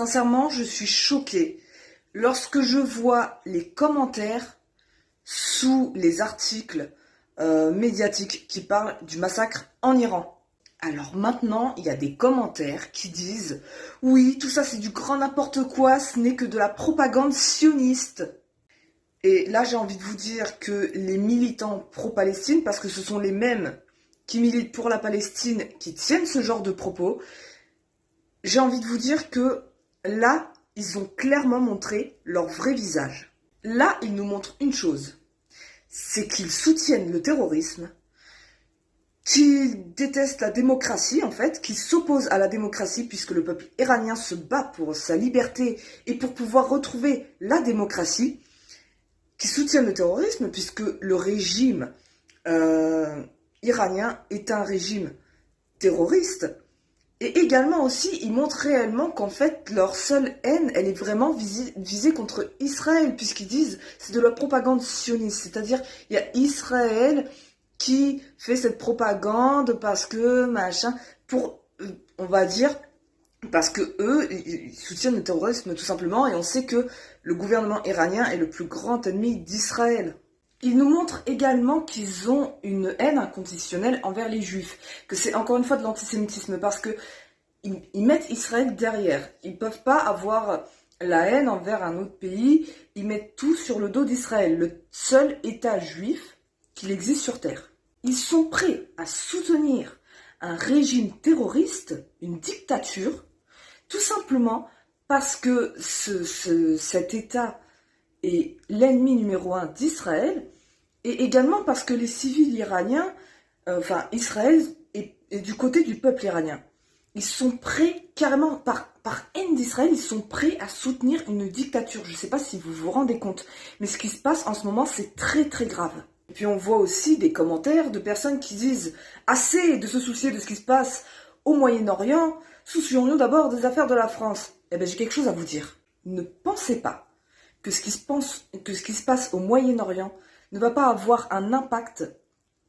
Sincèrement, je suis choquée lorsque je vois les commentaires sous les articles médiatiques qui parlent du massacre en Iran. Alors maintenant, il y a des commentaires qui disent « Oui, tout ça c'est du grand n'importe quoi, ce n'est que de la propagande sioniste ». Et là, j'ai envie de vous dire que les militants pro-Palestine, parce que ce sont les mêmes qui militent pour la Palestine, qui tiennent ce genre de propos, j'ai envie de vous dire que là, ils ont clairement montré leur vrai visage. Là, ils nous montrent une chose, c'est qu'ils soutiennent le terrorisme, qu'ils détestent la démocratie en fait, qu'ils s'opposent à la démocratie puisque le peuple iranien se bat pour sa liberté et pour pouvoir retrouver la démocratie, qui soutiennent le terrorisme puisque le régime iranien est un régime terroriste. Et également aussi, ils montrent réellement qu'en fait, leur seule haine, elle est vraiment visée contre Israël, puisqu'ils disent c'est de la propagande sioniste. C'est-à-dire, il y a Israël qui fait cette propagande parce que, machin, pour, on va dire, parce que eux, ils soutiennent le terrorisme tout simplement, et on sait que le gouvernement iranien est le plus grand ennemi d'Israël. Ils nous montrent également qu'ils ont une haine inconditionnelle envers les juifs, que c'est encore une fois de l'antisémitisme, parce que ils mettent Israël derrière. Ils ne peuvent pas avoir la haine envers un autre pays, ils mettent tout sur le dos d'Israël, le seul État juif qu'il existe sur Terre. Ils sont prêts à soutenir un régime terroriste, une dictature, tout simplement parce que cet État est l'ennemi numéro 1 d'Israël, et également parce que les civils iraniens, Israël est du côté du peuple iranien. Ils sont prêts, carrément, par haine d'Israël, ils sont prêts à soutenir une dictature. Je ne sais pas si vous vous rendez compte, mais ce qui se passe en ce moment, c'est très très grave. Et puis on voit aussi des commentaires de personnes qui disent « Assez de se soucier de ce qui se passe au Moyen-Orient, soucions-nous d'abord des affaires de la France. » Eh bien, j'ai quelque chose à vous dire. Ne pensez pas que ce qui se passe au Moyen-Orient ne va pas avoir un impact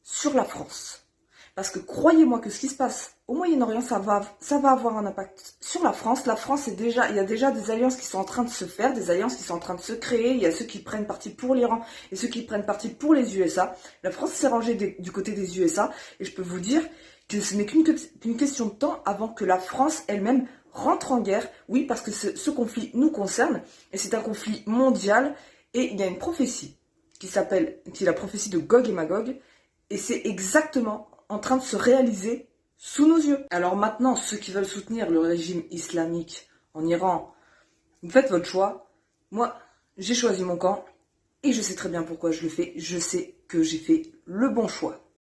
sur la France. Parce que croyez-moi que ce qui se passe au Moyen-Orient, ça va avoir un impact sur la France. La France, il y a déjà des alliances qui sont en train de se faire, des alliances qui sont en train de se créer. Il y a ceux qui prennent parti pour l'Iran et ceux qui prennent parti pour les USA. La France s'est rangée du côté des USA et je peux vous dire que ce n'est qu'une question de temps avant que la France elle-même rentre en guerre. Oui, parce que ce conflit nous concerne et c'est un conflit mondial et il y a une prophétie qui est la prophétie de Gog et Magog et c'est exactement en train de se réaliser sous nos yeux. Alors maintenant, ceux qui veulent soutenir le régime islamique en Iran, vous faites votre choix. Moi, j'ai choisi mon camp et je sais très bien pourquoi je le fais. Je sais que j'ai fait le bon choix.